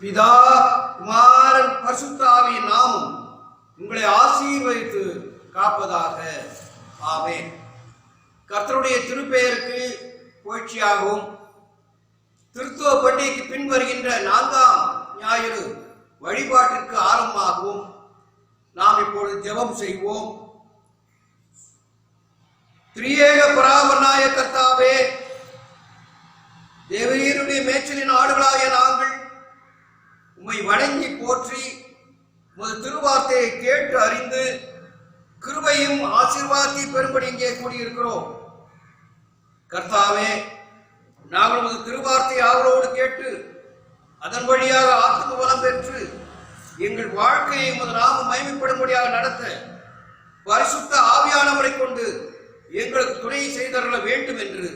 பிதா குமாரன் பரிசுத்த ஆவியின் நாமம் உங்களை ஆசீர்வதித்து காப்பதாக. ஆமென். கர்த்தருடைய திருப்பெயருக்கு புகழ்ச்சியாகவும் திருத்துவ பண்டிகைக்கு பின் வருகின்ற 4ஆம் ஞாயிறு வழிபாட்டிற்கு ஆரம்பமாகவும் நாம் இப்பொழுது ஜெபம் செய்வோம். திரியேக பராபரனாய கர்த்தாவே, தேவரீருடைய மேய்ச்சலின் ஆடுகளாகிய நாங்கள் உம்மை வணங்கி போற்றி உமது திருவார்த்தையை கேட்டு அறிந்து கிருபையும் ஆசீர்வாதத்தையும் பெறும்படி இங்கே கூடியிருக்கிறோம். கர்த்தாவே, நாங்கள் உமது திருவார்த்தை ஆவலோடு கேட்டு அதன் வழியாக ஆத்ம பலம் பெற்று எங்கள் வாழ்க்கையை உமது நாமம் மகிமைப்படும்படியாக நடத்த பரிசுத்த ஆவியானவரை கொண்டு எங்களுக்கு துணை செய்தருள வேண்டும் என்று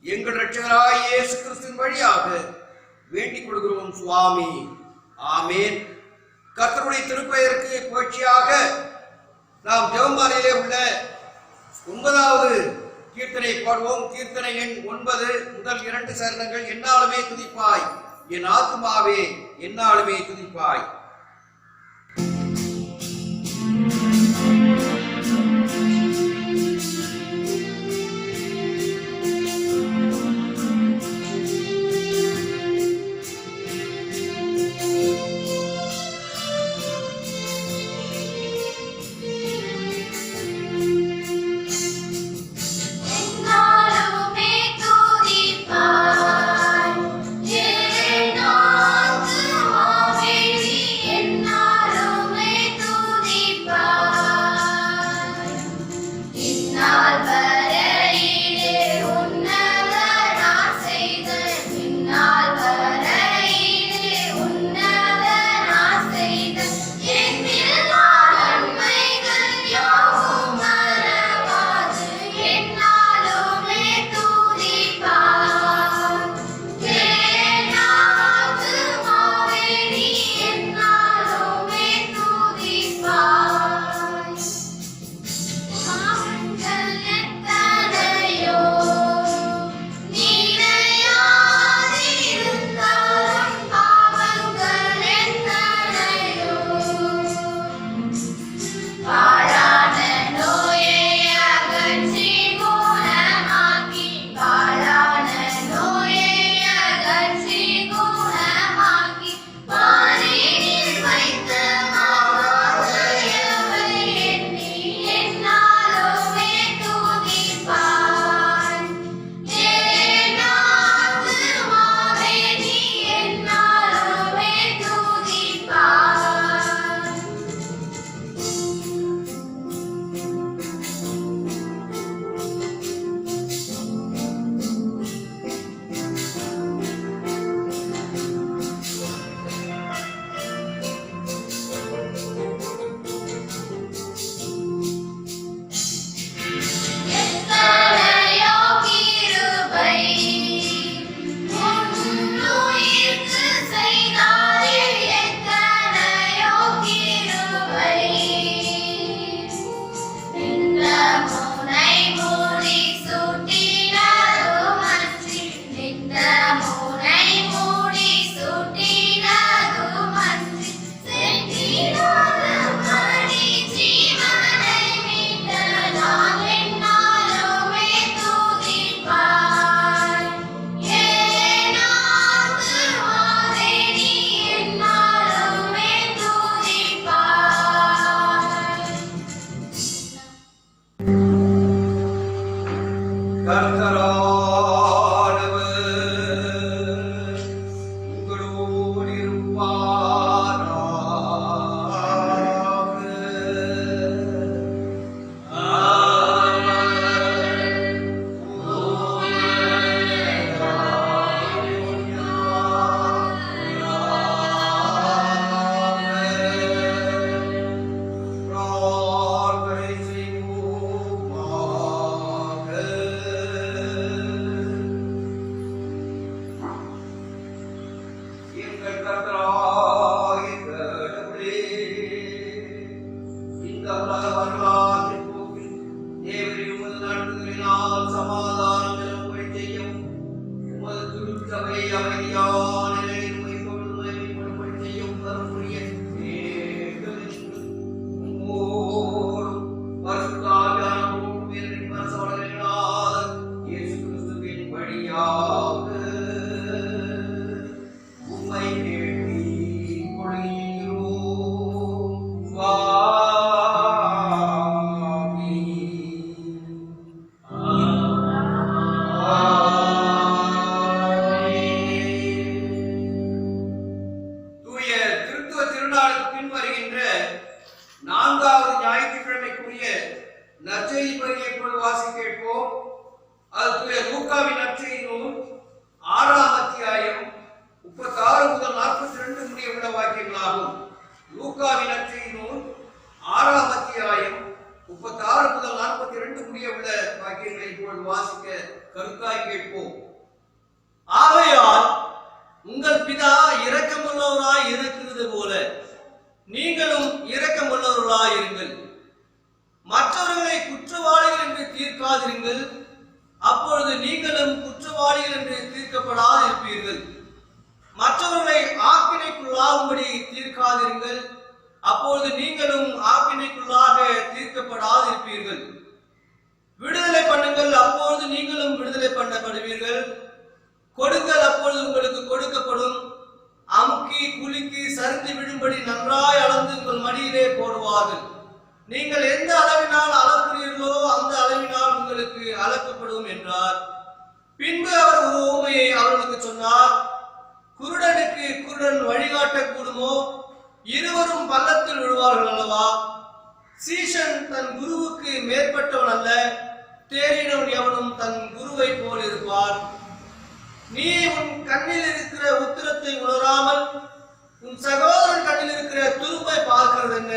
எங்கள் இரட்சகராகிய இயேசு கிறிஸ்துவின் வழியாக வேண்டிக் கொள்கிறோம் சுவாமி. ஆமேன். கர்த்தருடைய திருப்பெயருக்கு புகழ்ச்சியாக நாம் ஜெபமாலையிலே உள்ள 9வது கீர்த்தனை பாடுவோம். கீர்த்தனை எண் 9 முதல் 2 சரணங்கள். என்னாலுமே துதிப்பாய் என் ஆத்துமாவே, என்னாலுமே துதிப்பாய். உள்ளவர்களாயிருங்கள். மற்றவர்களை குற்றவாளிகள் என்று தீர்க்காதிருங்கள், அப்பொழுது நீங்களும் குற்றவாளிகள் என்று தீர்க்கப்படாதிருப்பீர்கள். மற்றவர்களை ஆக்கினைக்குள்ளாகும்படி தீர்க்காதிருங்கள், அப்பொழுது நீங்களும் ஆக்கினைக்குள்ளாக தீர்க்கப்படாதிருப்பீர்கள். விடுதலை பண்ணுங்கள், அப்பொழுது நீங்களும் விடுதலை பண்ணப்படுவீர்கள். கொடுங்கள், அப்பொழுது உங்களுக்கு கொடுக்கப்படும். அமுக்கி குலுக்கி சரிந்து விடும்படி நன்றாய் அளந்து உங்கள் மடியிலே போடுவார்கள். நீங்கள் எந்த அளவினால் அளக்கிறீர்களோ அந்த அளவினால் உங்களுக்கு அளக்கப்படும் என்றார். பின்பு அவர் ஒரு உவமையை அவர்களுக்கு சொன்னார். குருடனுக்கு குருடன் வழிகாட்டக்கூடுமோ? இருவரும் பள்ளத்தில் விழுவார்கள் அல்லவா? சீஷன் தன் குருவுக்கு மேற்பட்டவன் அல்ல, தேறினவன் எவனும் தன் குருவை போல் இருப்பார். நீ உன் கண்ணில் இருக்கிற உத்திரத்தை உணராமல் உன் சகோதரன் கண்ணில் இருக்கிற துரும்பை பார்க்கிறது என்ன?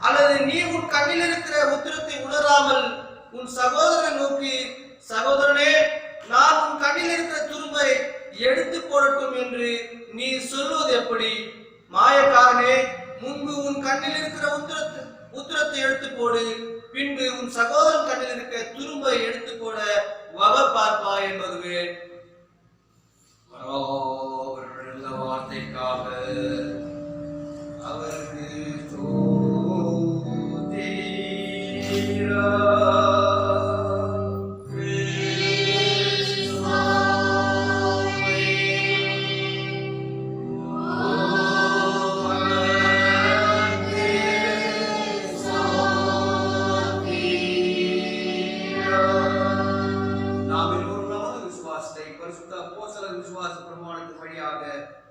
அல்லது நீ உன் கண்ணில் இருக்கிற உத்திரத்தை உணராமல் உன் சகோதரனை நோக்கி, சகோதரனே, நான் உன் கண்ணில் இருக்கிற துரும்பை எடுத்து போடட்டும் என்று நீ சொல்வது எப்படி? மாயக்காரனே, முன்பு உன் கண்ணில் இருக்கிற உத்திரத்தை எடுத்து போடு, பின்பு உன் சகோதரன் கண்ணில் இருக்கிற துரும்பை எடுத்து போட வகை பார்ப்பாய் என்பதுவே. வார்த்தைக்காக அவருக்கு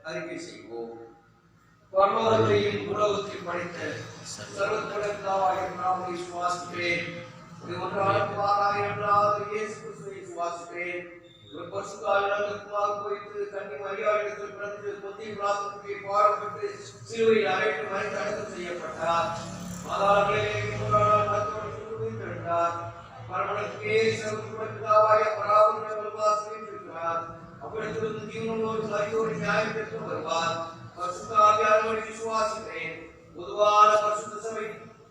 அறிக்கை செய்வோம். பரலோகத்தையும் உலகத்தையும் படைத்த சர்வத்திற்காக நாம் விசுவாசிக்கிறேன். இயேசு கிறிஸ்துவை விசுவாசிக்கிறேன். இவர் பரிசுத்தாவியாக போயிட்டு கன்னி மரியாதையில் பிறந்து பொத்திய பிலாத்துவுக்கு பாடுபட்டு சிலுவையில் அறைந்து மறித்து அடக்கம் செய்யப்பட்டார். மாதாளர்களே உயிர்த்தெழுந்தார். மரணத்துக்கு சர்வத்திற்காக பராபரமாக இருக்கிறார். அப்படித்திருந்து ஜீவனோடு சரியோடு நியாயம் பெற்று வருவார். பரிசுத்த ஆவியானவரை விசுவாசிக்கிறேன். பொதுவான பரிசுத்த சபை,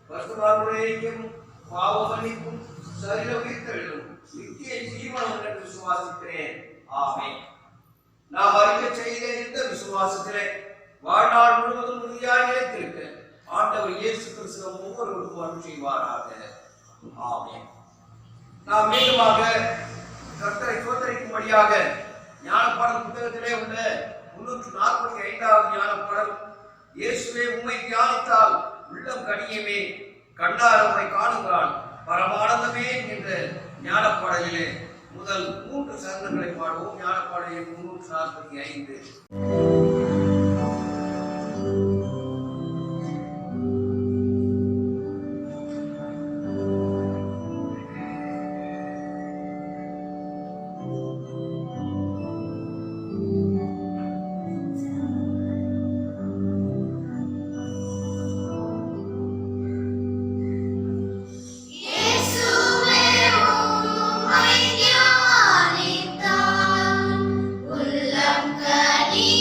பரிசுத்தவான்களுடைய பாவ மன்னிப்பும் சரீர உயிர்த்தெழும் நித்திய ஜீவனம் என்று விசுவாசிக்கிறேன். ஆமென். நாம் அறிக்கை செய்த இந்த விசுவாசத்திலே வாழ்நாள் முழுவதும் உறுதியாய் நிலைத்திருக்க ஆண்டவர் இயேசு கிறிஸ்து ஒவ்வொருவருக்கும் அருள் செய்வாராக. ஆமென். நாம் மீண்டுமாக கர்த்தரை சோதரிக்கும்படியாக ஞானப்பாடல் புத்தகத்திலே உள்ள 345வது ஞானப்பாடல், இயேசுவே உம்மை தியானித்தால் உள்ளம் கனியுமே, கண்டார் உம்மை காணுங்கான் பரமானந்தமே என்ற ஞானப்பாடலிலே முதல் 3 சரணங்களை பாடுவோம். ஞானப்பாடலில் 345. உள்ளம் கனி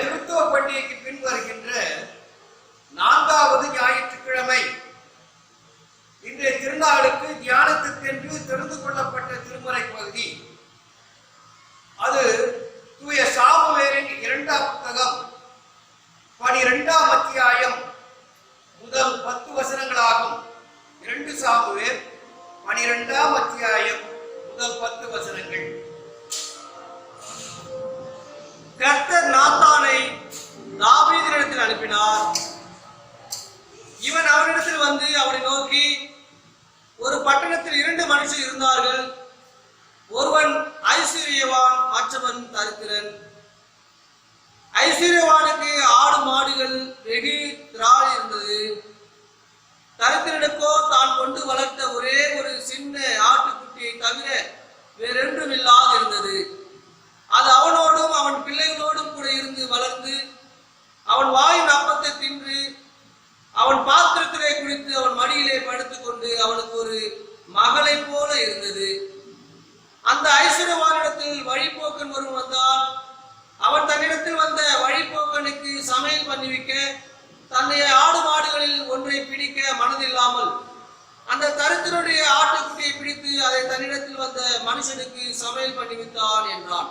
கிறிஸ்துவ பண்டிகைக்கு பின் வருகின்ற 4வது ஞாயிற்றுக்கிழமை இன்றைய திருநாளுக்கு தியானத்திற்கென்று தெரிந்து கொள்ளப்பட்ட திருமறை பகுதி. அது தூய சாமுவேலின் 2ஆம் புத்தகம் 12ஆம் அத்தியாயம் முதல் 10 வசனங்களாகும். 2 சாமுவேல் 12ஆம் அத்தியாயம் முதல் 10 வசனங்கள். கர்த்தர் நாத்தானை தாவீதினிடத்தில் அனுப்பினார். இவன் அவனிடத்தில் வந்து அவனை நோக்கி, ஒரு பட்டணத்தில் 2 மனுஷர் இருந்தார்கள். ஒருவன் ஐஸ்வர்யவான், மற்றவன் தரித்திரன். ஐஸ்வர்யவானுக்கு ஆடு மாடுகள் வெகு திராள் இருந்தது. தரித்திரனுக்கோ தான் கொண்டு வளர்த்த ஒரே ஒரு சின்ன ஆட்டுக்குட்டியை தவிர வேறொன்றும் இல்லாது இருந்தது. அது அவனோடும் அவன் பிள்ளைகளோடும் கூட இருந்து வளர்ந்து அவன் வாயின் அப்பத்தை தின்று அவன் பாத்திரத்திலே குடித்து அவன் மடியிலே படுத்துக் கொண்டு அவனுக்கு ஒரு மகளை போல இருந்தது. அந்த ஐஸ்வர்யவானிடத்தில் வழிபோக்கன் ஒருவன் வந்தான். அவன் தன்னிடத்தில் வந்த வழிபோக்கனுக்கு சமையல் பண்ணிவிக்க தன்னுடைய ஆடு மாடுகளில் ஒன்றை பிடிக்க மனதில்லாமல் அந்த தரித்திரனுடைய ஆட்டுக்குட்டியை பிடித்து அதை தன்னிடத்தில் வந்த மனுஷனுக்கு சமையல் பண்ணிவித்தான் என்றான்.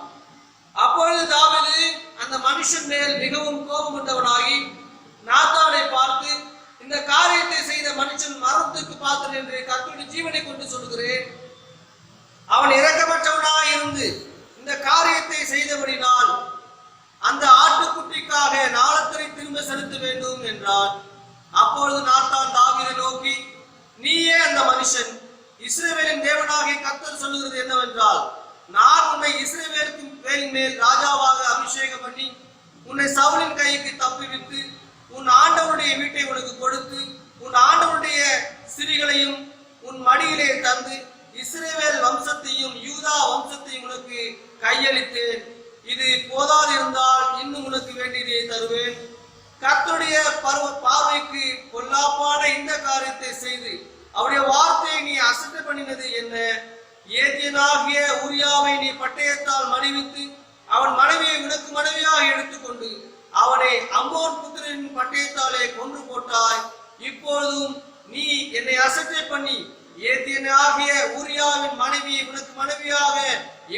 அப்பொழுது தாவீது அந்த மனுஷன் மேல் மிகவும் கோபமுண்டவனாகி நாத்தானை பார்த்து, இந்த காரியத்தை செய்த மனுஷன் மரணத்துக்கு பாத்திரன் என்று கர்த்தருடைய ஜீவனை கொண்டு சொல்கிறேன். அவன் இரக்கமற்றவனாய் இருந்து இந்த காரியத்தை செய்தபடினால் அந்த ஆட்டுக்குட்டிக்காக நாளத்தரை திரும்ப செலுத்த வேண்டும் என்றான். அப்பொழுது நாத்தான் தாவீதை நோக்கி, நீயே அந்த மனுஷன். இஸ்ரவேலின் தேவனாகிய கர்த்தர் சொல்லுகிறது என்னவென்றால், நான் உன்னை இஸ்ரவேலுக்கு மேல் ராஜாவாக அபிஷேகம் பண்ணி உன்னை சவுலின் கைக்கு தப்புவித்து உன் ஆண்டவனுடைய வீட்டை உனக்கு கொடுத்து உன் ஆண்டவனுடைய சிறிகளையும் உன் மடியிலே தந்து இஸ்ரவேல் வம்சத்தையும் யூதா வம்சத்தையும் உனக்கு கையளித்தேன். இது போதாது இருந்தால் இன்னும் உனக்கு வேண்டியதை தருவேன். கர்த்தருடைய பார்வைக்கு பொல்லாப்பான இந்த காரியத்தை செய்து அவருடைய வார்த்தையை நீ அசட்டை பண்ணினது என்ன? ஏத்தியனாகிய உரியாவை நீ பட்டயத்தால் மடிவித்து அவன் மனைவியை உனக்கு மனைவியாக எடுத்துக்கொண்டு அவனை அம்மோன் புத்திரனின் பட்டயத்தாலே கொன்று போட்டாய். இப்பொழுதும் நீ என்னை அசட்டை பண்ணி ஏத்தியனாகிய உரியாவின் மனைவியை உனக்கு மனைவியாக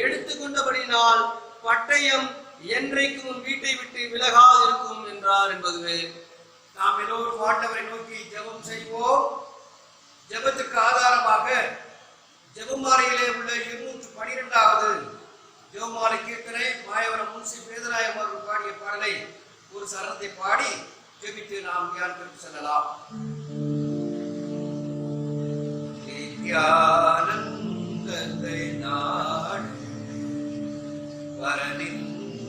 எடுத்துக்கொண்டபடினால் பட்டயம் என்றைக்கும் உன் வீட்டை விட்டு விலகாது இருக்கும் என்றார் என்பதுவே. நாம் எல்லோரும் ஆண்டவரை நோக்கி ஜெபம் செய்வோம். ஜெபத்துக்கு ஆதாரமாக ஜெபமாலையிலே உள்ள 212வது ஜெபமாலை கீர்த்தனை மாயவரம் முன்சி பேதராயம் அவர்கள் பாடிய பாடலை ஒரு சரணத்தை பாடி ஜெபித்து நாம் தியானத்திற்கு செல்லலாம். நித்யானந்தத்தை நாடு வரனின்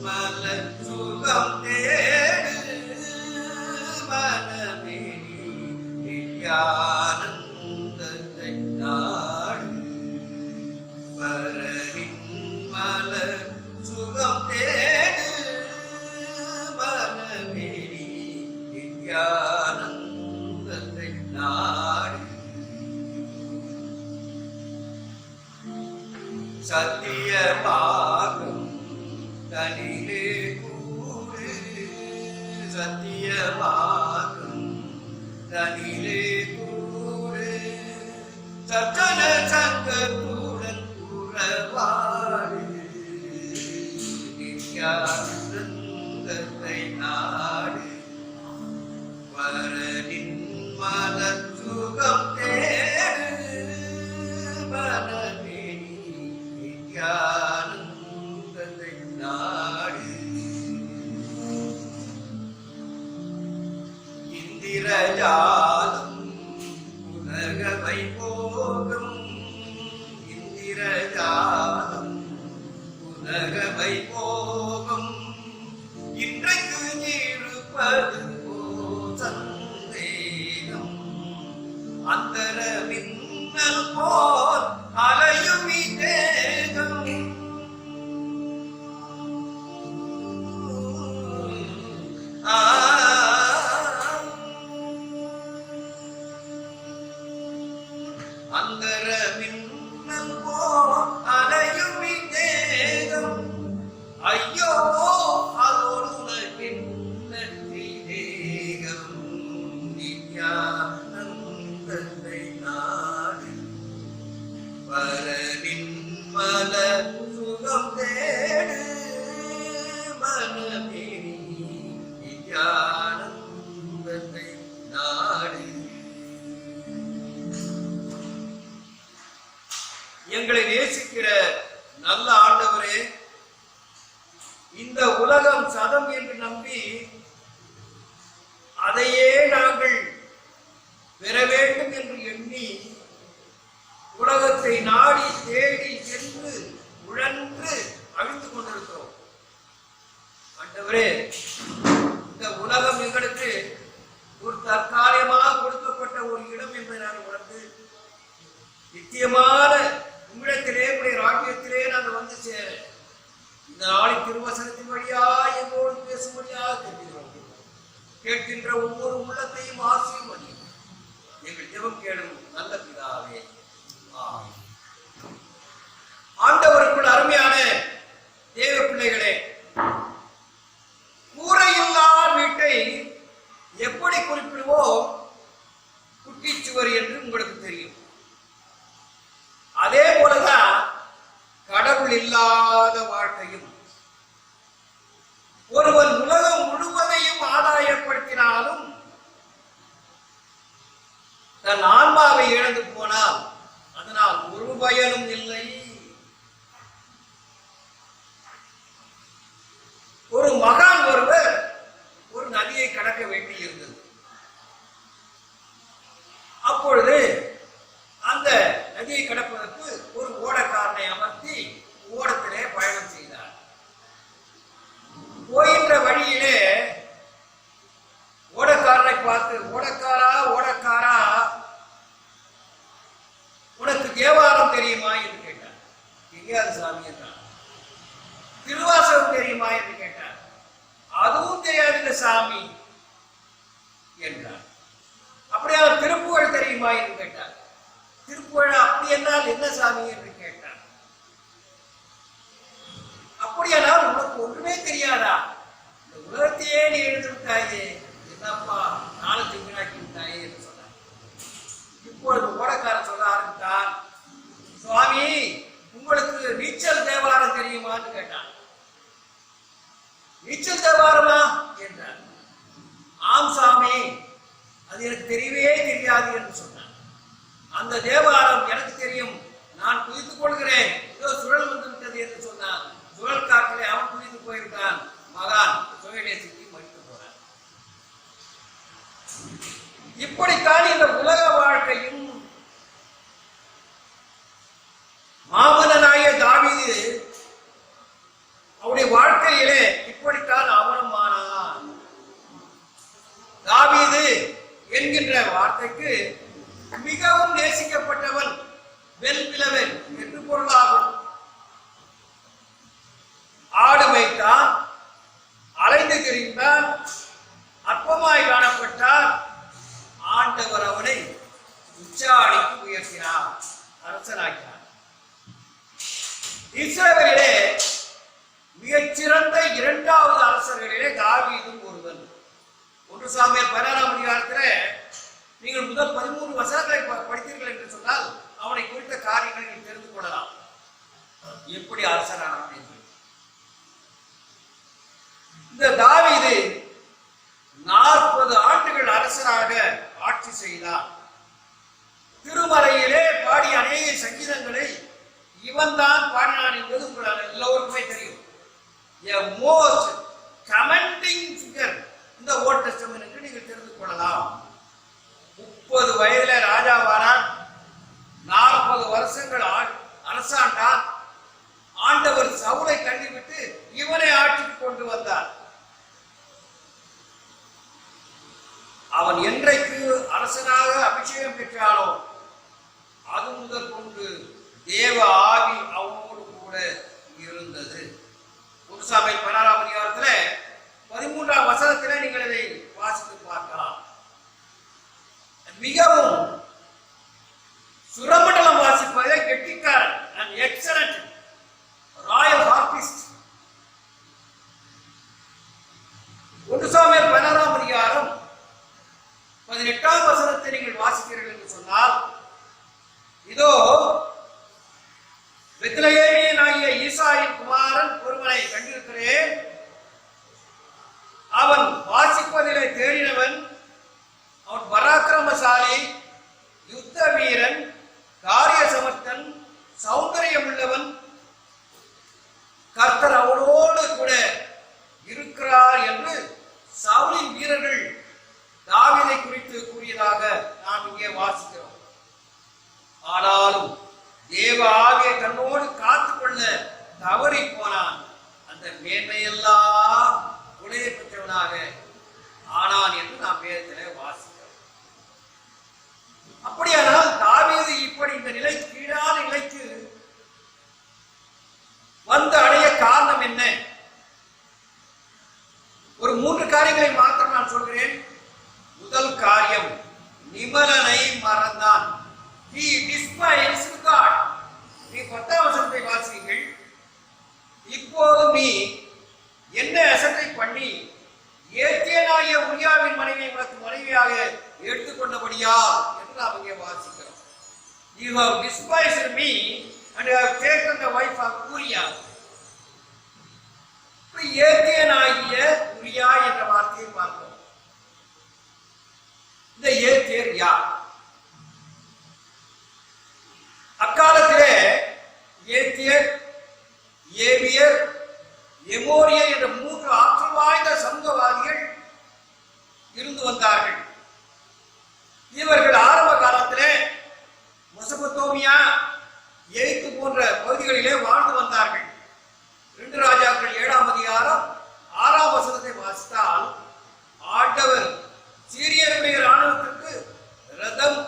மலர் சுகம் தேடு மனமே நித்யானந்தத்தை நாடு வரனின் மலர் சுகம் தேடு மனமே நித்யானந்தத்தை நாடு சத்தியமாகும் தனிலே கூடு சத்தியமாகும் தனிலே கூடு சக்கன சங்கத்துடன் உறவாடு நித்யானந்தத்தை நாடு வரனின் மலர் சுகம் தேடு மனமே நித்யானந்தத்தை நாடு இந்திரஜாலம் உலகவை போகும் இந்திரஜாலம் உலகவை போகும் இன்றைக்கு இருப்பது சந்தேகம் அந்தர மின்னல் போல் அலையும் தேகம் அந்தர மின்னல் போல் அலையும் தேகம் ஐயோ அதோடு உனக்கு நேசிக்கிற நல்ல ஆண்டவரே, இந்த உலகம் சதம் என்று நம்பி அதையே நாங்கள் பெற வேண்டும் என்று எண்ணி உலகத்தை நாடி தேடி சென்று உழன்று அழிந்து கொண்டிருக்கிறோம். ஆண்டவரே, இந்த உலகம் எங்களுக்கு ஒரு தற்காலிகமாக கொடுக்கப்பட்ட ஒரு இடம் என்பதை நான் உணர்ந்து நித்தியமான உம்மிடத்திலே உடைய ராஜ்யத்திலே நாங்கள் வந்து சேர இந்த நாளின் திருவசனத்தின் வழியா எங்களோடு பேசும்படியாக கேட்கிறோம். கேட்கின்ற ஒவ்வொரு உள்ளத்தையும் ஆசீர்வதியும். எங்கள் ஜெபம் கேளும் நல்ல பிதாவே, ஆமென். ஆண்டவருக்குள் அருமையான தேவ பிள்ளைகளே, கூரையில்லா வீட்டை எப்படி குறிப்பிடுவோம்? குட்டிச்சுவர் என்று உங்களுக்கு தெரியும். அதே போலதான் கடவுள் இல்லாத வாழ்க்கையும். ஒருவன் உலகம் முழுவதையும் ஆதாயப்படுத்தினாலும் தன் ஆன்மாவை இழந்து போனால் அதனால் ஒரு பயனும் இல்லை. ஒரு மகான் ஒருவர் ஒரு நதியை கடக்க வேண்டியிருந்தது. அப்பொழுது அந்த நதியை கடப்பதற்கு ஒரு ஓடக்காரனை அமர்த்தி ஓடத்திலே பயணம் செய்தார். போகின்ற வழியிலே ஓடக்காரனை பார்த்து, ஓடக்காரா ஓடக்காரா, உனக்கு தேவாரம் தெரியுமா என்று கேட்டார். தெரியாது சாமி என்றார். திருவாசகம் தெரியுமா என்று கேட்டார். அதுவும் தெரியாதுங்க சாமி என்றார். அப்படியே திருப்புகழ் தெரியுமா என்று கேட்டார். திருப்புகழ் அப்படி என்றால் என்ன சாமி என்று கேட்டார். அப்படியானால் உனக்கு ஒன்றுமே தெரியாதா? இந்த உலகத்தையே நீ எழுதி விட்டாயே, என்னப்பா நாளத்தை வீணாக்கி விட்டாயே என்று சொன்னார். இப்பொழுது ஓடக்காரன் சொல்ல ஆரம்பித்தான், சுவாமி உங்களுக்கு நீச்சல் தேவாரம் தெரியுமான்னு கேட்டான். நீச்சல் தேவாரமா என்றார். ஆம் சாமி, அது எனக்கு தெரியவே தெரியாது என்று சொன்னான். அந்த தேவாரம் எனக்கு தெரியும், நான் குதித்துக் கொள்கிறேன், ஏதோ சுழல் வந்து விட்டது என்று சொன்னான். சுழல் காற்றிலே அவன் குதித்து போயிருக்கான். மகான் சுழலே சிக்கி மடித்து போனான். இப்படித்தான் இந்த உலக வாழ்க்கையும். மாமன்னனாகிய தாவீது அவருடைய வாழ்க்கையிலே இப்படித்தான் அவமானான். தாவீது என்கின்ற வார்த்தைக்கு மிகவும் நேசிக்கப்பட்டவன், வெல்பிலவன் என்று பொருளாகும். ஆடு மேய்த்தான், அலைந்து திரிந்தான், அற்பமாய் காணப்பட்டார். ஆண்டவர் அவனை உச்சாணிக்கு உயர்த்தினார், அரசனாக்கினார். இஸ்ரவேலிலே மிகச்சிறந்த இரண்டாவது அரசர்களிலே தாவீதும் ஒருவன். 1 சாமுவேல் 16ஆம் அதிகாரத்திலே நீங்கள் முதல் 13 வசனங்களை படித்தீர்கள் என்று சொன்னால் அவனை குறித்த காரியங்களை நீங்கள் தெரிந்து கொள்ளலாம், எப்படி அரசனானான் என்று. இந்த தாவீது 40 ஆண்டுகள் அரசராக ஆட்சி செய்தார். திருமறையிலே பாடிய அநேக சங்கீதங்களை இவன் தான் பாடினான் என்பது உங்களால் எல்லோருக்குமே தெரியும். A most commending figure இந்த ஓல்ட் டெஸ்டமென்ட் என்று நீங்கள் தெரிந்து கொள்ளலாம். 30 வயதிலே ராஜாவானான், 40 வருஷங்கள் அரசாண்டான். ஆண்டவர் சவுலை தள்ளிவிட்டு இவனை ஆட்சிக்கு கொண்டு வந்தார். அவன் என்றைக்கு அரசனாக அபிஷேகம் பெற்றானோ அது முதல் கொண்டு தேவ ஆவி அவனோடு கூட இருந்தது. 1 சாமுவேல் 16ஆம் அதிகாரத்திலே 13ஆம் வசனத்திலே நீங்கள் இதை வாசித்து பார்க்கலாம். மிகவும் சுரமண்டலம் வாசிப்பதிலே கெட்டிக்காரன், an excellent royal harpist. 1 Samuel 16ஆம் அதிகாரம் 18ஆம் வசனத்தை நீங்கள் வாசிக்கிறீர்கள் என்று சொன்னால், இதோ பெத்லகேமியனாகிய ஈசாயின் குமாரன் ஒருவனை கண்டிருக்கிறேன். அவன் வாசிப்பதிலே தேறினவன், அவன் பராக்கிரமசாலி, யுத்த வீரன், காரிய சமர்த்தன், சௌந்தரியம் உள்ளவன், கர்த்தர் அவனோடு கூட இருக்கிறார் என்று சவுலின் வீரர்கள் தாவீதை குறித்து கூறியதாக நாம் இங்கே வாசிக்கிறோம். ஆனாலும் தேவ ஆவியை தன்னோடு காத்துக்கொள்ள தவறி போனான். அந்த மேன்மையெல்லாம் உடைய பெற்றவனாக ஆனான் என்று நாம் வேதத்திலே வாசிக்கிறோம். அப்படியானால் தாவீது இப்படி இந்த நிலை, கீழான நிலைக்கு வந்து அடைய காரணம் என்ன? ஒரு 3 காரியங்களை மாத்திரம் நான் சொல்கிறேன். முதல் காரியம், நிமலனை மறந்தான். He despised God. நீ 10ஆம் வசனத்தை வாசிங்கள். இப்போது நீ என்ன அசட்டை பண்ணி ஏத்தியனாகிய உரியாவின் மனைவியை உனக்கு மனைவியாக எடுத்துக்கொண்டபடியா என்று நாம் இங்கே வாசிக்கிறோம். You have despised me and you have taken the wife of Uriah. ஏத்தியனாகிய உரியா என்ற வார்த்தையை பார்க்கிறோம். இந்த ஏத்தியர் யார்? அக்காலத்திலே ஏத்தியர், ஏவியர், எமோரியர் என்ற 3 ஆற்றல் வாய்ந்த சமூகவாதிகள் இருந்து வந்தார்கள். இவர்கள் ஆரம்ப காலத்திலே மெசொப்பொத்தேமியா, எகிப்து போன்ற பகுதிகளிலே வாழ்ந்து வந்தார்கள். 2 ராஜாக்கள் 7ஆம் அதிகாரம் 6ஆம் வசனத்தை வாசித்தால், ஆண்டவர் சீரியருடைய இராணுவத்திற்கு ரதம்,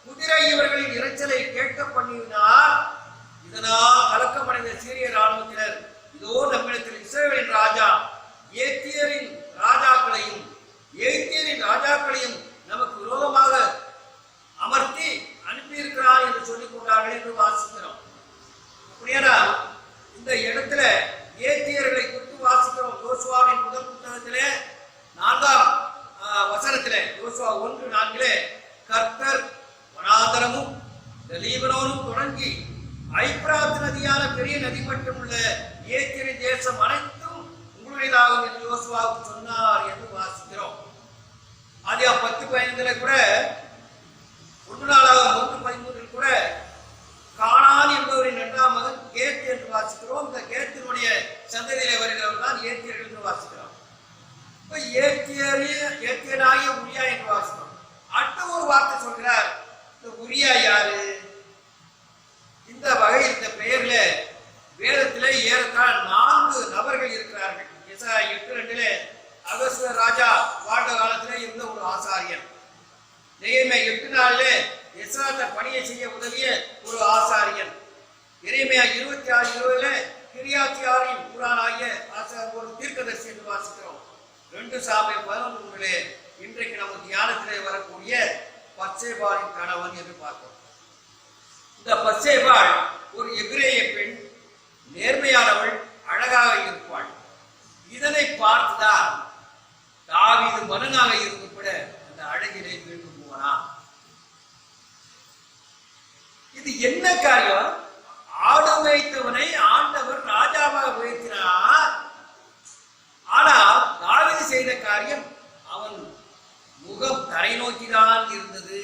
குதிரை இவர்களின் இறைச்சலை கேட்க பண்ணினார். இதனால் கலக்கமடைந்த சீரிய இராணுவத்தினர், இதோ நம்மிடத்தில் இஸ்ரவேலின் ராஜா ஏத்தியரின் ராஜாக்களையும் எகிப்தியரின் ராஜாக்களையும் நமக்கு விரோதமாக அமர்த்தி அனுப்பியிருக்கிறார் என்று சொல்லிக் கொண்டார்கள் என்று வாசிக்கிறோம். அப்படியானால் இந்த இடத்துல ஏத்தியர்களை குறித்து வாசிக்கிறோம். யோசுவாவின் முதல் புத்தகத்திலே 4ஆம் வசனத்திலே, யோசுவா 1:4, கர்த்தர் வனாந்தரமும் லீபனோனும் தொடங்கி ஐப்பிராத் நதியான பெரிய நதி மட்டும் உள்ள ஏத்தியரின் தேசம் அனைத்தும் உங்களுடையதாகும் என்று யோசுவாவுக்கு சொன்னார் என்று வாசிக்கிறோம். ஆதியாகமம் 10:15 கூட, 1 நாளாகமம் 1:13 கூட கானான் என்பவரின் 2ஆம் மகன் கேத் என்று வாசிக்கிறோம். இந்த கேத்தினுடைய சந்ததியிலே வருகிறவர் தான் ஏத்தியர்கள் என்று வாசிக்கிறோம். இப்ப ஏத்தியனாகிய உரியா என்று வாசிக்கிறோம். அடுத்த ஒரு வார்த்தை சொல்கிறார். இந்த உரியா யாரு? இந்த வகையில் இந்த பெயர்ல வேதத்திலே ஏறத்தாழ 4 நபர்கள் இருக்கிறார்கள். எசாயா 8:2 அகஸ்வ ராஜா வாழ்ந்த காலத்திலே இருந்த ஒரு ஆசாரியன். நெகேமியா 8:4 எஸ்ரா தன் பணியை செய்ய உதவிய ஒரு ஆசாரியன். எரேமியா 26:20 கிரியாத்தியாரின் ஊரானாகிய ஒரு தீர்க்கதரிசி என்று வாசிக்கிறோம். 2 சாமுவேல் 11:3 இன்றைக்கு நம்ம தியானத்திலே வரக்கூடிய பத்சேபாளின் கணவன் என்று பார்க்கிறோம். இந்த பத்சேபாள் ஒரு எபிரேய பெண், நேர்மையானவள், அழகாக இருப்பாள். இதனை பார்த்துதான் தாவீது மன்னனாக இருந்து கூட அந்த அழகிலே வீழ்ந்து போனான். இது என்ன காரியம்? ஆடு மேய்த்தவனை ஆண்டவர் ராஜாவாக உயர்த்தினார். ஆனால் தாவீது செய்த காரியம், அவன் முகம் தரை நோக்கிதான் இருந்தது.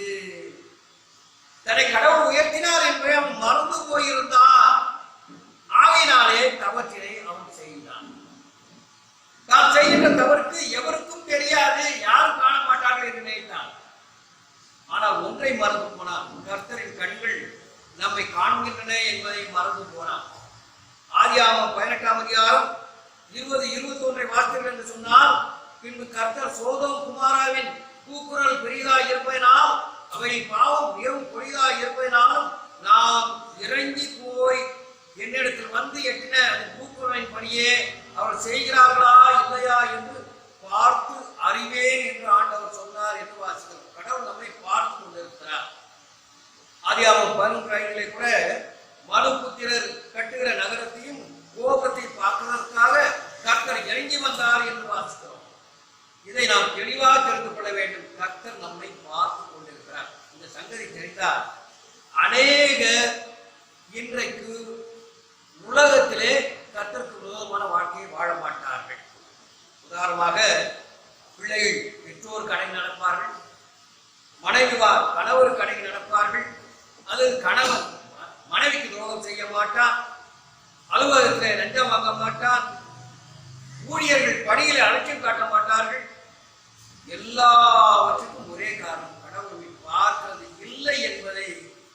தன்னை கடவுள் உயர்த்தினார் என்பதை அவன் மறந்து போயிருந்தான். ஆகையினாலே தவற்றினை அவன் செய்தான். தான் செய்கின்ற தவறுக்கு எவருக்கும் தெரியாது, யாரும் காண மாட்டார்கள் என்று நினைத்தான். ஆனால் ஒன்றை மறந்து போனான், கர்த்தரின் கண்கள் நம்மை காண்கின்றன என்பதை மறந்து போனான். ஆதியாகமம் 18ஆம் அதிகாரம் 20-21 வாசித்தீர்கள் என்று சொன்னால், பின்பு கர்த்தர் சோதோம் குமாராவின் கூக்குரல் பெரிதாய் இருப்பதனால், அவையின் பாவம் மிகவும் கொடிதாய் இருப்பதனாலும், நாம் இறங்கி போய் என்னிடத்தில் வந்து எட்டின கூக்குரலின் பணியே அவர் செய்கிறார்களா இல்லையா என்று பார்த்து அறிவேன் என்று ஆண்டவர் சொன்னார் என்று வாசிக்கிறோம். கடவுள் நம்மை பார்த்து கொண்டிருக்கிறார். ஆதியாகமம் 11:5 கூட மனுபுத்திரர் கட்டுகிற நகரத்தையும் கோபத்தை பார்ப்பதற்காக கர்த்தர் இறங்கி வந்தார் என்று வாசிக்கிறோம். இதை நாம் தெளிவாக தெரிந்து கொள்ள வேண்டும். கர்த்தர் நம்மை பார்த்து கொண்டிருக்கிறார். இந்த சங்கதி தெரிந்தால் அநேக இன்றைக்கு உலகத்திலே கர்த்தருக்கு விரோதமான வாழ்க்கையை வாழ மாட்டார்கள். உதாரணமாக, பிள்ளைகள் பெற்றோர் கணக்கு நடப்பார்கள், மனைவிவார் கணவர் கணக்கு நடப்பார்கள், அல்லது கணவன் மனைவிக்கு துரோகம் செய்ய வாங்க மாட்டான். ஊழியர்கள் பணிகளை அலட்சியம் காட்ட மாட்டார்கள். எல்லாவற்றுக்கும் ஒரே காரணம், கடவுளை பார்க்கிறது இல்லை என்பதை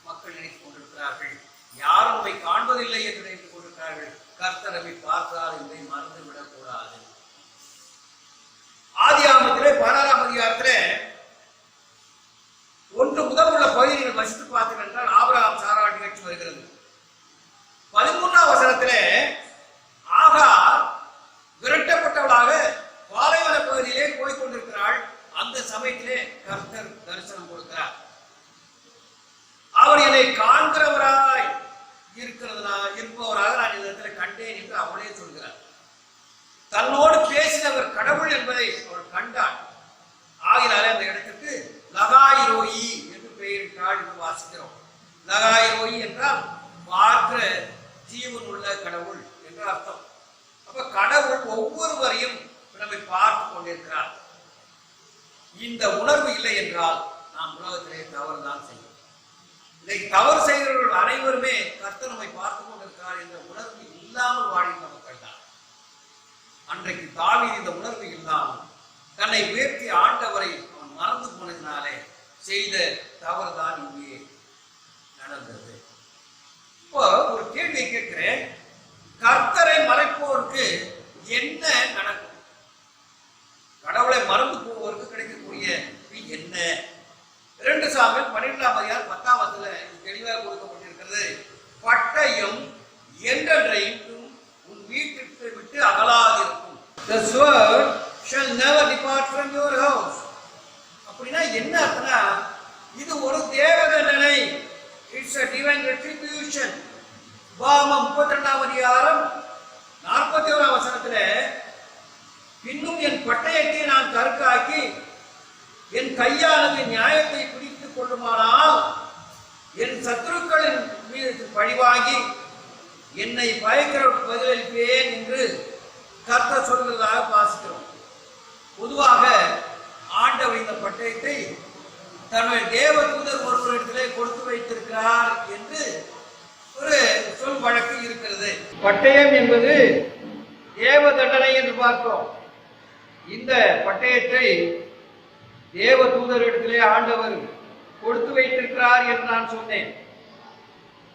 மக்கள் நினைத்துக் கொண்டிருக்கிறார்கள். யாரும் நம்மை காண்பதில்லை என்று நினைத்துக் கொண்டிருக்கிறார்கள். கர்த்தரை பார்த்தால் இதை மறந்துவிடக் கூடாது. ஆதியாகமத்திலே 16ஆம் அதிகாரத்திலே 1 முதல் உள்ள பகுதிகள் வசித்து பார்த்தீர்கள் என்றால் ஆபிரகாம் சாராள் நிகழ்ச்சி வருகிறது. 13ஆம் வசனத்திலே ஆகார் விரட்டப்பட்டவளாக பாலைவன பகுதியிலே போய்கொண்டிருக்கிறாள். அந்த சமயத்திலே கர்த்தர் தரிசனம் கொடுக்கிறார். அவர் என்னை காண்கிறவராய் இருப்பவராக நான் இந்த இடத்துல கண்டேன் என்று அவளே சொல்கிறார். தன்னோடு பேசினவர் கடவுள் என்பதை அவள் கண்டாள். ஆகினாலே அந்த இடத்துக்கு லகாயிரோயி என்று பெயரிட்டாள் என்று வாசிக்கிறோம். லகாயிரோயி என்றால் பார்க்கிற ஜீவன் உள்ள கடவுள் என்று அர்த்தம். அப்ப கடவுள் ஒவ்வொருவரையும் நம்மை பார்த்து கொண்டிருக்கிறார். இந்த உணர்வு இல்லை என்றால் நாம் உலகத்திலே தவறுதான் செய்யும். இதை தவறு செய்கிறவர்கள் அனைவருமே கர்த்தர் நம்மை பார்த்து கொண்டிருக்கிறார் என்ற உணர்வு இல்லாமல் வாழ்கின்ற மக்கள் தான். அன்றைக்கு தாவீது இந்த உணர்வு இல்லாமல் தன்னை உயர்த்தி ஆண்டவரை அவன் மறந்து போனதினாலே செய்த தவறுதான் இங்கே நடந்தது. இப்போ ஒரு கேள்வியை கேட்கிறேன், கர்த்தரை மறைப்போருக்கு என்ன நடக்கும்? கடவுளை மறந்து போவோருக்கு கிடைக்கக்கூடிய என்ன? 2 சாமுவேல் 12ஆம் அதிகாரம் 10ஆம் வசனத்துல தெளிவாக கொடுக்கப்பட்டிருக்கிறது. பட்டயம் என்றென்றைக்கும் உன் வீட்டிற்கு விட்டு அகலாதிருக்கும். The sword shall never depart from your house. அப்படின்னா என்ன அர்த்தம்னா, இது ஒரு தேவ தண்டனை. It's a divine retribution. உபாகமம் 32ஆம் அதிகாரம் 41ஆம் வசனத்திலே இன்னும் என் பட்டயத்தை நான் கருக்காக்கி என் கையானது நியாயத்தை பிடித்துக் கொள்ளுமானால் என் சத்துருக்களின் மீது பழிவாங்கி என்னை பயக்கிற பதிலளிப்பேன் என்று கர்த்தர் சொல்கிறதாக வாசிக்கிறோம். பொதுவாக ஆண்டவர் இந்த பட்டயத்தை தன்னுடைய தேவ தூதர் ஒருவரிடத்திலே கொடுத்து வைத்திருக்கிறார் என்று ஒரு சொல் வழக்கு இருக்கிறது. பட்டயம் என்பது தேவ தண்டனை என்று பார்க்கிறோம். இந்த பட்டயத்தை தேவ தூதரிடத்திலே ஆண்டவர் கொடுத்து வைத்திருக்கிறார் என்று நான் சொன்னேன்.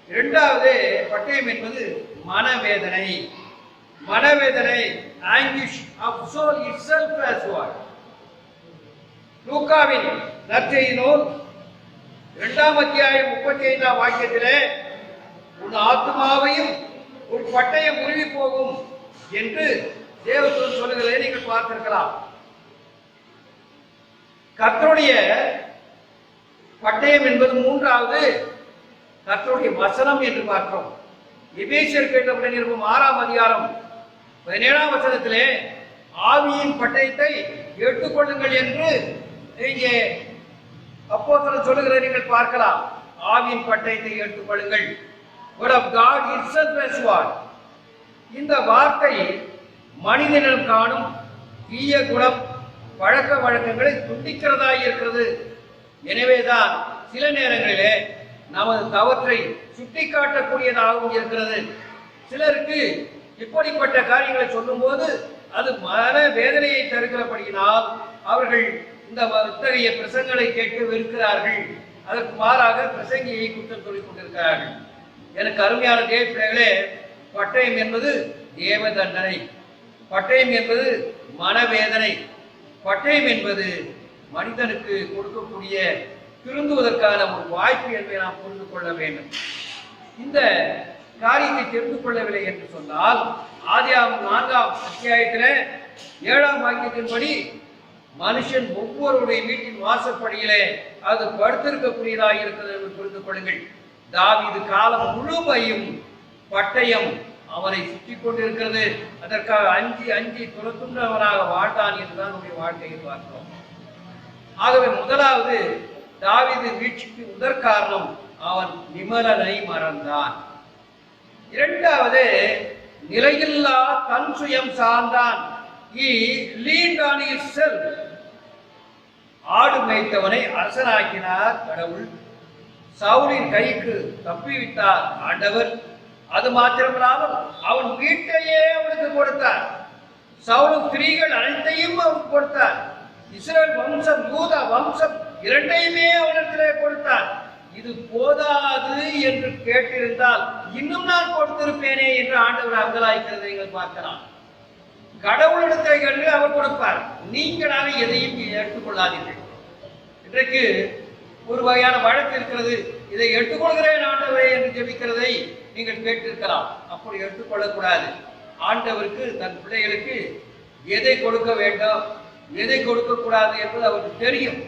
2வது பட்டயம் என்பது மனவேதனை. மனவேதனை, anguish of soul itself as what? லூக்காவின் நற்செய்தி நூல் 2ஆம் அத்தியாயம் 35ஆம் வாக்கியத்திலே உன் ஆத்மாவையும் உன் பட்டயம் உருவி போகும் என்று தேவதூதன் சொல்லுகிறதை நீங்கள் பார்த்திருக்கலாம். கர்த்தருடைய பட்டயம் என்பது 3வது கர்த்தருடைய வசனம் என்று பார்க்கிறோம். எபேசியருக்கு எழுதப்பட்ட நிருபம் 6ஆம் அதிகாரம் 17ஆம் வசனத்திலே ஆவியின் பட்டயத்தை எடுத்துக்கொள்ளுங்கள் என்று இங்கே அப்போஸ்தலன் சொல்லுகிறதை நீங்கள் பார்க்கலாம். ஆவியின் பட்டயத்தை எடுத்துக்கொள்ளுங்கள். Word of God itself as what? இந்த வார்த்தை மனிதனிடம் காணும் தீய குணம் பழக்க வழக்கங்களை துண்டிக்கிறதாய் இருக்கிறது. எனவேதான் சில நேரங்களிலே நமது தவற்றை சுட்டிக்காட்டக்கூடியதாகவும் இருக்கிறது. சிலருக்கு இப்படிப்பட்ட காரியங்களை சொல்லும் போது அது மன வேதனையை தருகிறபடியினால் அவர்கள் இந்த இத்தகைய பிரசங்களை கேட்டு வெறுக்கிறார்கள். அதற்கு மாறாக பிரசங்கியை குற்றம் சொல்லிக் கொண்டிருக்கிறார்கள். எனக்கு அருமையான தேவ பிள்ளைகளே, பட்டயம் என்பது தேவ தண்டனை. பட்டயம் என்பது மனவேதனை. பட்டயம் என்பது மனிதனுக்கு கொடுக்கக்கூடிய திருந்துவதற்கான ஒரு வாய்ப்பு என்பதை நாம் புரிந்து கொள்ள வேண்டும். இந்த காரியத்தை தெரிந்து கொள்ளவில்லை என்று சொன்னால் ஆதியாகமம் 4ஆம் அத்தியாயத்திலே 7ஆம் வாக்கியத்தின்படி மனுஷன் ஒவ்வொருடைய வீட்டின் வாசற்படியிலே அது படுத்திருக்கக்கூடியதாக இருக்கிறது என்று புரிந்து கொள்ளுங்கள். தாவீது காலம் முழுமையும் பட்டயம் அவனை சுற்றி கொண்டிருக்கிறது. அதற்காக அஞ்சி அஞ்சி துரத்துண்டவனாக வாழ்ந்தான் என்றுதான் நம்முடைய வாழ்க்கையை பார்க்கிறோம். ஆகவே முதலாவது தாவீது வீழ்ச்சிக்கு முதற் காரணம் அவன் நிமலனை மறந்தான். 2வது நிலையில்லா தன் சுயம் சார்ந்தான். He leaned on himself. ஆடு மேய்த்தவனை அரசனாக்கினார் கடவுள். சவுலின் கைக்கு தப்பிவித்தார் ஆண்டவர். அது மாத்திரமில்லாமல் அவன் வீட்டையே அவனுக்கு கொடுத்தார். சவுலும் ஸ்திரீகள் அனைத்தையும் அவனுக்கு கொடுத்தார். இஸ்ரவேல் வம்சம் யூதா வம்சம் இரண்டையுமே அவனிடத்திலே கொடுத்தார். இது போதாது என்று கேட்டிருந்தால் இன்னும் நான் கொடுத்திருப்பேனே என்று ஆண்டவர் அங்கலாய்க்கிறதை நீங்கள் பார்க்கலாம். கடவுளிடத்தை கண்டு அவர் கொடுப்பார். நீங்களாக எதையும் எடுத்துக்கொள்ளாதீர்கள். இன்றைக்கு ஒரு வகையான வழக்கு இருக்கிறது. இதை எடுத்துக்கொள்கிறேன் ஆண்டவரே என்று ஜெபிக்கிறதை நீங்கள் கேட்டிருக்கலாம். அப்படி எடுத்துக்கொள்ளக்கூடாது. ஆண்டவருக்கு தன் பிள்ளைகளுக்கு எதை கொடுக்க வேண்டும் எதை கொடுக்க கூடாது என்பது அவருக்கு தெரியும்.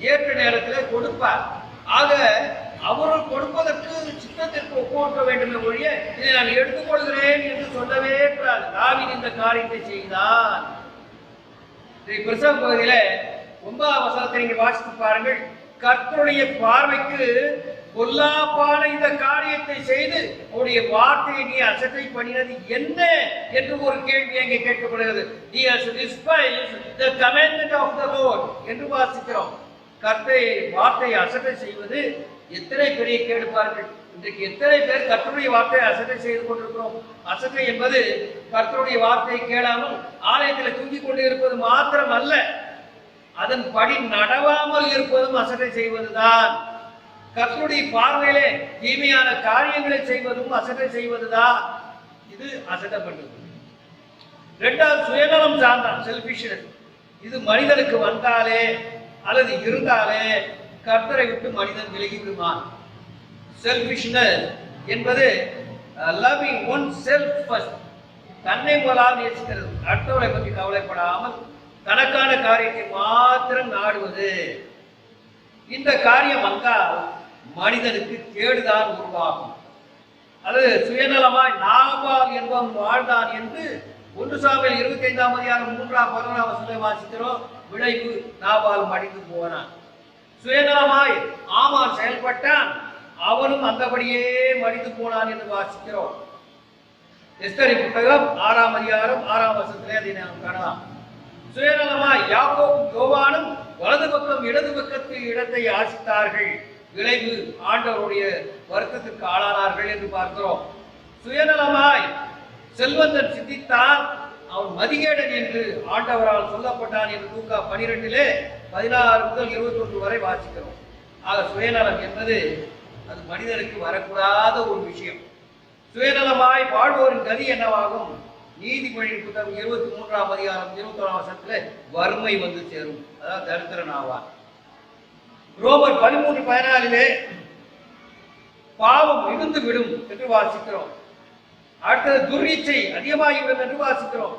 ஏற்ற நேரத்தில் கொடுப்பார். ஆக அவர்கள் கொடுப்பதற்கு சித்தத்திற்கு ஒப்புக்க வேண்டுமே ஒழிய இதை நான் எடுத்துக்கொள்கிறேன் என்று சொல்லவே கூடாது. தாவீது இந்த காரியத்தை செய்தான். பிரசவ பகுதியில 9ஆம் வசனத்தை நீங்கள் வாசித்து பாருங்கள். கர்த்தருடைய பார்வைக்கு பொல்லாப்பான இந்த காரியத்தை செய்து அவருடைய வார்த்தையை நீ அசட்டை பண்ணினது என்ன என்று ஒரு கேள்வி அங்கே கேட்கப்படுகிறது. He has despised the commandment of the Lord என்று வாசிக்கிறோம். கர்த்தருடைய வார்த்தையை அசட்டை செய்வது எத்தனை பெரிய கேடு பாருங்கள். இன்றைக்கு எத்தனை பேர் கர்த்தருடைய வார்த்தையை அசட்டை செய்து கொண்டிருக்கிறோம். அசட்டை என்பது கர்த்தருடைய வார்த்தையை கேளாமல் ஆலயத்தில் தூங்கிக் கொண்டு இருப்பது மாத்திரம் அல்ல, அதன் படி நடவாமல் இருப்பதும் அசட்டை செய்வதுதான். கர்த்தருடைய பார்வையிலே தீமையான காரியங்களை செய்வதும் அசட்டை செய்வதுதான். இது அசட்டப்பட்டது. இரண்டாவது சுயநலம் சார்ந்தான், செல்ஃபிஷ்னஸ். இது மனிதனுக்கு வந்தாலே அல்லது இருந்தாலே கர்த்தரை விட்டு மனிதன் விலகி விடுவான். செல்ஃபிஷ்னஸ் என்பது லவ்விங் ஒன் செல்ஃப் ஃபர்ஸ்ட், தன்னை முதலாக நேசிக்கிறது, அடுத்தவரை பற்றி கவலைப்படாமல் தனக்கான காரியத்தை மாத்திரம் நாடுவது. இந்த காரியம் வந்தால் மனிதனுக்கு கேடுதான் உருவாகும். அது சுயநலமாய் நாபால் என்பவன் வாழ்ந்தான் என்று 1 சாமுவேல் 25ஆம் அதிகாரம் 3ஆம் 11ஆம் வசனத்தை வாசிக்கிறோம். விளைவு நாபால் மடிந்து போனான். சுயநலமாய் ஆமான் செயல்பட்டான், அவனும் அந்தபடியே மடிந்து போனான் என்று வாசிக்கிறோம். எஸ்தரின் புத்தகம் 6ஆம் அதிகாரம் 6ஆம் வசனத்திலே அதை நாம் காணலாம். சுயநலமாய் யாக்கோபும் யோவானும் வலது பக்கம் இடது பக்கத்தில் இடத்தை ஆசித்தார்கள், விளைவு ஆண்டவருடைய வருத்தத்திற்கு ஆளானார்கள் என்று பார்க்கிறோம். சுயநலமாய் செல்வந்தன் சிந்தித்தான், அவன் மதிகேடன் என்று ஆண்டவரால் சொல்லப்பட்டான் என்று லூக்கா 12 16 முதல் 21 வரை வாசிக்கிறோம். ஆக சுயநலம் என்பது அது மனிதனுக்கு வரக்கூடாத ஒரு விஷயம். சுயநலமாய் வாழ்வோரின் கதி என்னவாகும்? நீதிமொழி புத்தகம் 23ஆம் அதிகாரம் 21ஆம் வசனத்துல வறுமை வந்து சேரும், அதாவது தரித்திரன் ஆவார். ரோமர் 13:14 பாவம் மிகுந்து விடும் என்று வாசிக்கிறோம். அடுத்தது துர்நீச்சை அதிகமாகிவிடும் என்று வாசிக்கிறோம்.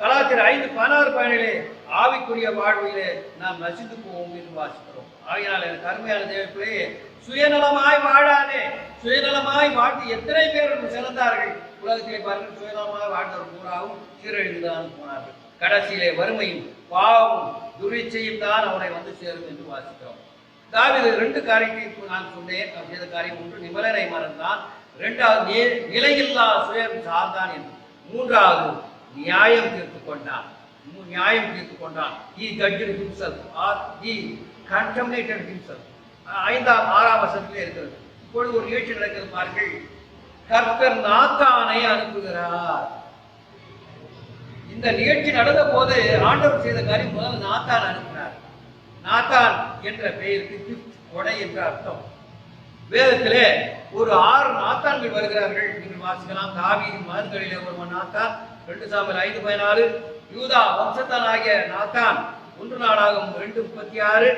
கலாச்சார 5:16-17 ஆவிக்குரிய வாழ்விலே நாம் நசிந்து போவோம் என்று வாசிக்கிறோம். ஆகையால் எனக்கு அருமையான தேவர்களே, சுயநலமாய் வாழாதே. சுயநலமாய் வாழ்ந்து எத்தனை பேர் சிறந்தார்கள் உலகத்திலே பாருங்கள். சுயநலமாக வாழ்ந்தவர் பூராவும் சீரழிந்துதான் போனார்கள். கடைசியிலே வறுமையும் பாவமும் துர்நீச்சையும் தான் அவனை வந்து சேரும் என்று வாசிக்கிறோம். தாவீது 2 காரியத்தை நான் சொன்னேன். அவன் செய்த காரியம் 1 நிபலனை மறந்தான், 2வது நிலையில்லா சுயம் சார்ந்தான் என்று, 3வது நியாயம் தீர்த்து கொண்டான். நியாயம் தீர்த்து கொண்டான். He judged himself or he contaminated himself. 5ஆம் 6ஆம் வசனத்திலே இருக்கிறது. இப்பொழுது ஒரு நிகழ்ச்சி நடக்கிறது பாருங்கள். கர்த்தர் நாத்தானை அனுப்புகிறார். இந்த நிகழ்ச்சி நடந்த போது ஆண்டவர் செய்த காரியம் முதல்ல நாத்தான் அனுப்பினார். நாத்தான் என்ற பெயருக்கு கிஃப்ட், கொடை என்ற அர்த்தம். வேதத்திலே ஒரு 6 நாத்தான்கள் வருகிறார்கள். நீங்கள் வாசிக்கலாம். தாவீதின் மகன்களிலே ஒருவன் நாத்தான், 2 சாமுவேல் 5:14. யூதா வம்சத்தானாகிய நாத்தான் 1 நாளாகமம் 2:36.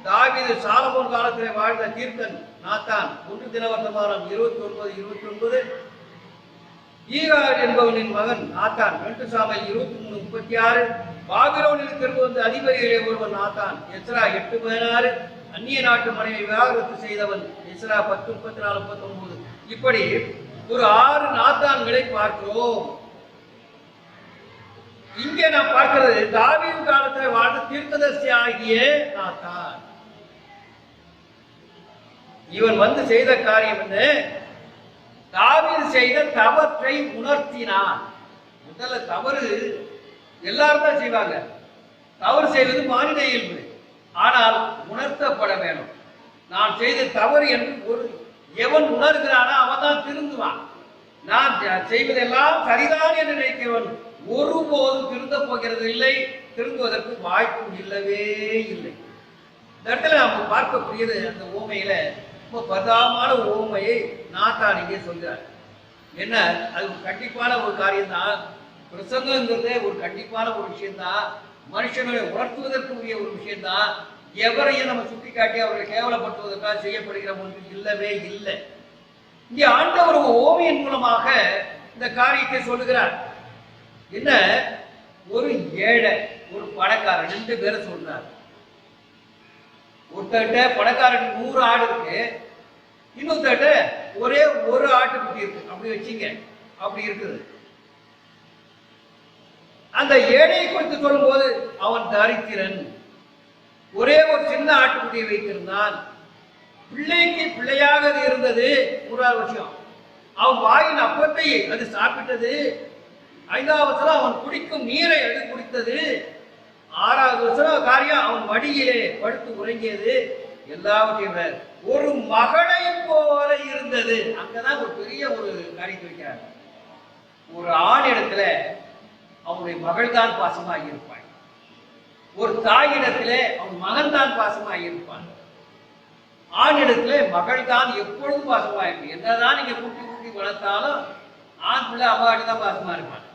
தாவீது சாலமோன் காலத்திலே வாழ்ந்த தீர்க்கன் நாத்தான் 1 தினவர்த்தமானம் 29:29. ஈகார் என்பவனின் மகன் நாத்தான் 2 சாமுவேல் 23:36. பாபிலோனில் திரும்ப வந்த அதிபதிகளே ஒருவன் நாத்தான், எஸ்ரா 8:16. அந்நிய நாட்டு மனைவி விவாகரத்து செய்தவன், எஸ்ரா 10:34-39. இப்படி ஒரு 6 நாத்தான்களை பார்க்கிறோம். இங்கே நாம் பார்க்கிறது தாவீது காலத்தில் வாழ்ந்த தீர்க்கதரிசி ஆகிய நாத்தான். இவன் வந்து செய்த காரியம் என்ன? தாவீது செய்த தவற்றை உணர்த்தினான். முதல்ல தவறு எல்லாரும் தான் செய்வாங்க. தவறு செய்வது மானிட இயல்பு. ஆனால் உணர்த்தப்பட வேண்டும். நான் செய்த தவறு என்று எவன் உணர்கிறானோ அவன் தான் திருந்துவான். நான் செய்வதெல்லாம் சரிதான் என்று நினைக்கிறவன் ஒருபோதும் திருந்த போகிறது இல்லை, திருந்துவதற்கு வாய்ப்பும் இல்லவே இல்லை. இந்த இடத்துல நம்ம பார்க்கக்கூடியது அந்த ஓமையில ரொம்ப பரிதாபமான ஓமையை நாத்தான் இங்கே சொல்கிறார். என்ன, அது கண்டிப்பான ஒரு காரியம்தான். பிரசங்கங்கிறதே ஒரு கண்டிப்பான ஒரு விஷயம்தான். மனுஷனை உணர்த்துவதற்கு உரிய ஒரு விஷயம்தான். எவரையும் நம்ம சுட்டி காட்டி அவர்களை கேவலப்படுத்துவதற்காக செய்யப்படுகிற ஒன்று இல்லவே இல்லை. இங்கே ஆண்டவர் ஓமையின் மூலமாக இந்த காரியத்தை சொல்லுகிறார். என்ன, ஒரு ஏழை ஒரு பணக்காரன் 2 பேரை சொல்றார். ஒருத்தர்கிட்ட பணக்காரன் 100 ஆடு இருக்கு, இன்னொருத்தர்கிட்ட ஒரே ஒரு ஆட்டுக்குட்டி இருக்கு. அப்படி வச்சுங்க, அப்படி இருக்குது. அந்த ஏழையை குறித்து சொல்லும் போது அவன் தரித்திரன், ஒரே ஒரு சின்ன ஆட்டுக்குட்டியை வைத்திருந்தான். பிள்ளைக்கு பிள்ளையாக இருந்தது 3வது வருஷம். அவன் வாயின் அப்பத்தை அது சாப்பிட்டது. 5வது வருஷம் அவன் குடிக்கும் நீரை அது குடித்தது. 6வது வருஷம் காரியம் அவன் மடியிலே படுத்து உறங்கியது. எல்லாவற்றையும் ஒரு மகளை போல இருந்தது. அங்கதான் ஒரு பெரிய ஒரு காரியத்தை வைக்கிறார். ஒரு ஆண் இடத்துல அவனுடைய மகள் தான் பாசமாக இருப்பான். ஒரு தாயிடத்திலே அவன் மகன் தான் பாசமாக இருப்பான். ஆணிடத்துல மகள் தான் எப்பொழுதும் பாசமா இருக்கு. என்னதான் நீங்க கூட்டி கூட்டி வளர்த்தாலும் ஆண் பிள்ளை அப்பா கிட்ட தான் பாசமா இருப்பான்.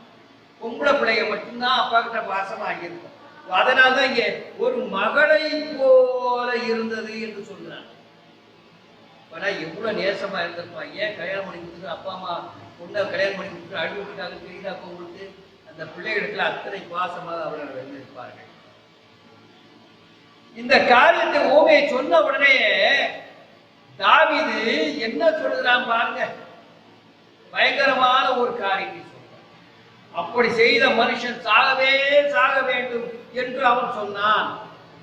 பொம்பளை பிள்ளைய மட்டும்தான் அப்பா கிட்ட பாசமா இருக்கும். அதனால்தான் இங்க ஒரு மகளை போல இருந்தது என்று சொல்றான். எவ்வளவு நேசமா இருந்திருப்பான். ஏன் கல்யாணம் பண்ணி கொடுத்து அப்பா அம்மா பொண்ணை கல்யாணம் பண்ணி கொடுத்து அழுவி விட்டாங்க, தெரியுதா கொடுத்து அந்த பிள்ளைகளுக்கு அத்தனை பாசமாக அவர்கள் இருந்திருப்பார்கள். இந்த காரியத்தை ஓமையை சொன்ன உடனே தாவீது என்ன சொல்லுகிறான் பாருங்க. பயங்கரமான ஒரு காரியத்தை சொல்றான். அப்படி செய்த மனுஷன் சாகவே சாக வேண்டும் என்று அவன் சொன்னான்.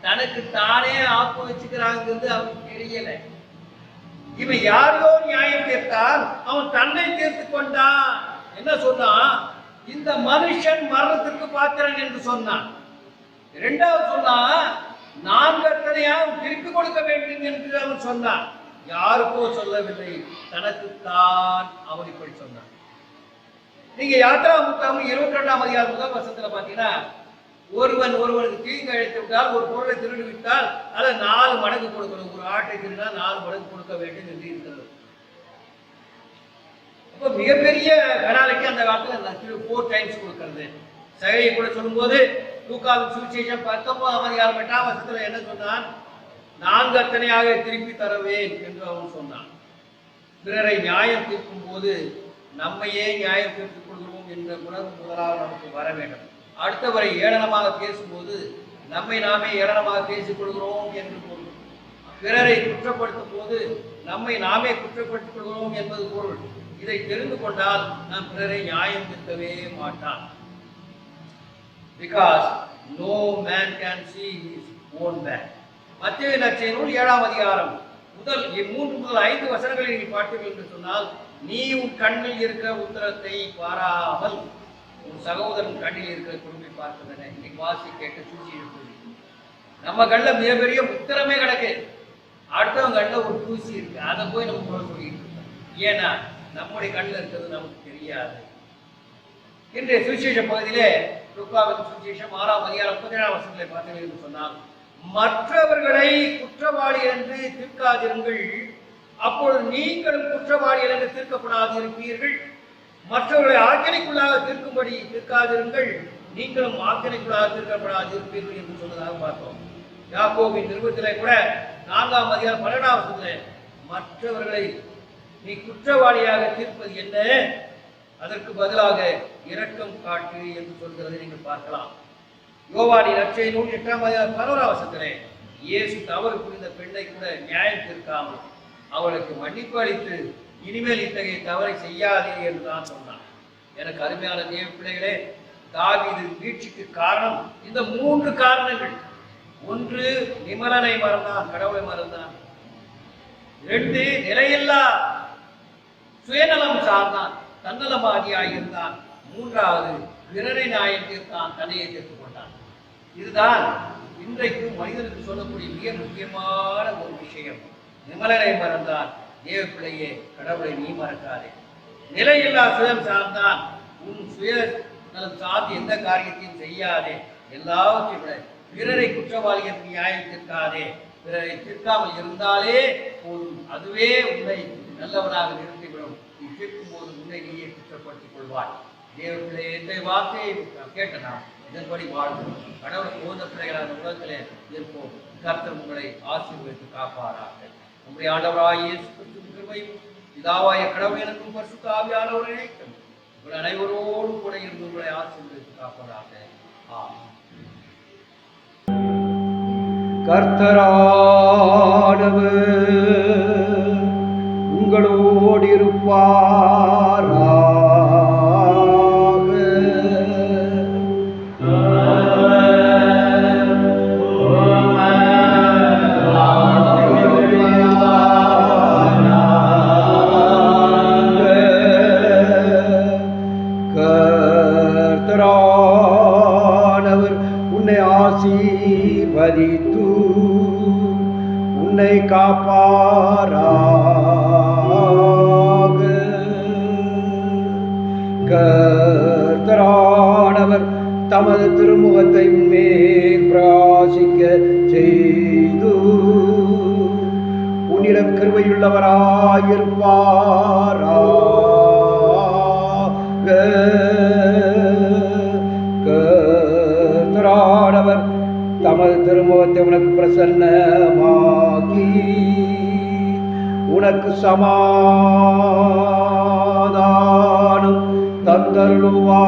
தனக்கு தானே ஆப்பு வச்சுக்கிறாங்கிறது அவனுக்கு தெரியல. இவன் யாரையோ நியாயம் தீர்த்தான், அவன் தன்னை தீர்த்து கொண்டான். என்ன சொன்னான்? இந்த மனுஷன் மரணத்திற்கு பாத்திரன் என்று சொன்னான். 2வது சொன்னான், நான் கர்த்தனையாவது திருப்பி கொடுக்க வேண்டும் என்று அவன் சொன்னான். யாருக்கோ சொல்லவில்லை, தனக்குத்தான் அவன் இப்படி சொன்னான். நீங்க யாத்திரா புத்தகம் 22ஆம் அதிகாரம் 1ஆம் வசனத்துல பாத்தீங்கன்னா, ஒருவனுக்கு தீங்கு அழைத்து விட்டால், ஒரு பொருளை திருடி விட்டால் அதை 4 மடங்கு கொடுக்கணும். ஒரு ஆட்டை திருடினா 4 மடங்கு கொடுக்க வேண்டும் என்று இருக்கிறது. அப்ப மிகப்பெரிய கடாலைக்கு அந்த காலத்துல 4 டைம்ஸ் கொடுக்கிறது. சகையை கூட சொல்லும் போது லூக்காவின் சுவிசேஷம் 19ஆம் அதிகாரம் 8ஆம் வசனத்துல என்ன சொன்னான்? நான் கர்த்தனையாக திருப்பி தருவேன் என்று அவன் சொன்னான். பிறரை நியாயம் தீர்க்கும் போது நம்மையே நியாயம் தீர்த்துக் கொள்கிறோம் என்ற உணர்வு முதலாக நமக்கு வர வேண்டும். அடுத்தவரை ஏளனமாக பேசும்போது நம்மை நாமே ஏளனமாக பேசிக் கொள்கிறோம் என்று பொருள். பிறரை குற்றப்படுத்தும் போது நம்மை நாமே குற்றப்படுத்திக் கொள்கிறோம் என்பது பொருள். இதை தெரிந்து கொண்டால் நாம் பிறரை நியாயம் தீர்க்கவே மாட்டான். Because no man can see his own back. மத்தேயு நற்செய்தி 7ஆம் அதிகாரம் 3 முதல் 5 வசனங்களை நீ பார்த்தீர்கள் என்று சொன்னால், நீ உன் கண்ணில் இருக்கிற உத்தரத்தை பாராமல் உன் சகோதரன் கண்ணில் இருக்கிற குடும்பை பார்க்கிறேன். இன்னைக்கு வாசி கேட்க சூழ்ச்சி இருக்கு. நம்ம கண்ணில் மிகப்பெரிய உத்தரமே கிடக்கு, அடுத்தவங்க கண்ணில் ஒரு தூசி இருக்கு. அதை போய் நம்ம குறை சொல்லிட்டு இருக்கோம். ஏன்னா நம்முடைய கண்ணில் இருக்கிறது நமக்கு தெரியாது. இன்றைய சுவிசேஷ பகுதியிலே லூக்காவின் சுவிசேஷம் 6ஆம் அதிகாரம் 37ஆம் வசனத்தை பார்த்தீர்கள் என்று சொன்னால், மற்றவர்களை குற்றவாளி என்று தீர்க்காதிருங்கள், அப்பொழுது நீங்களும் குற்றவாளிகள் என்று தீர்க்கப்படாது இருப்பீர்கள். மற்றவர்களை ஆக்கினைக்குள்ளாக தீர்க்கும்படி தீர்க்காதிருங்கள், நீங்களும் ஆக்கினைக்குள்ளாக தீர்க்கப்படாது இருப்பீர்கள் என்று சொன்னதாக பார்த்தோம். யாக்கோபின் நிருபத்திலே கூட 4ஆம் அதிகாரம் 12ஆம் வசனத்திலே மற்றவர்களை நீ குற்றவாளியாக தீர்ப்பது என்ன, அதற்கு பதிலாக இரக்கம் காட்டு என்று சொல்கிறதை நீங்கள் பார்க்கலாம். யோவானின் நற்செய்தி நூல் 8ஆம் அதிகாரம் 11ஆம் வசனத்திலே இயேசு தவறு புரிந்த பெண்ணை கூட நியாயம் தீர்க்காமல் அவளுக்கு மன்னிப்பு அளித்து இனிமேல் இத்தகைய தவறை செய்யாதே என்று தான் சொன்னான். எனக்கு அருமையான தேவ பிள்ளைகளே, தாவீது வீழ்ச்சிக்கு காரணம் இந்த 3 காரணங்கள். 1, நிமலனை மறந்தான், கடவுளை மறந்தான். 2, நிலையில்லா சுயநலம் சார்ந்தான், தன்னலவாதியாய் இருந்தான். 3வது, பிறரை நியாயம் தீர்த்தான், தன்னையை தீர்த்துக் கொண்டான். இதுதான் இன்றைக்கு மனிதனுக்கு சொல்லக்கூடிய மிக முக்கியமான ஒரு விஷயம். நிமலனை மறந்தான், தேவ பிள்ளையே கடவுளை நீ மறக்காதே. நிலையில்லா சுயம் சார்ந்தான். உன் சுய நலம் சார்ந்து எந்த காரியத்தையும் செய்யாதே. எல்லாவற்றையும் விட பிறரை குற்றவாளி என்று நியாயம் தீர்க்காதே. பிறரை தீர்க்காமல் இருந்தாலே போதும். அதுவே உன்னை நல்லவனாக நிறுத்திவிடும். நீ தீர்க்கும் போது உன்னை நீயே குற்றப்படுத்திக் கொள்வாய். தேவனுடைய எந்த வார்த்தையை கேட்ட நாம் இதன்படி வாழ்வோம். கடவுள் போத பிள்ளைகளான உலகத்திலே இருப்போம். கர்த்தர் உங்களை ஆசீர்வதித்து காப்பாராக. நம்முடைய ஆண்டவராகிய இயேசு கிறிஸ்துவின் கிருபையும் பிதாவாய கடவுள் எனக்கும் பரிசுத்த ஆவியானவரை இணைக்கும் உங்கள் அனைவரோடும் கூட இருந்து உங்களை ஆசீர்வதித்து காப்பாராக. ஆமென். கர்த்தரானவர் உங்களோடு இருப்பாராக. கர்த்தரானவர் உன்னை ஆசீர்வதித்து உன்னை காப்பாராக. கர்த்தரானவர் தமது திருமுகத்தை உன்மேல் பிரகாசிக்க செய்து உன்னிடம் கிருபையுள்ளவராயிருப்பாராக. கர்த்தரானவர் தமது திருமுகத்தை உனக்கு பிரசன்னமாக்கி உனக்கு சமாதானம் தந்தருளுவாரா.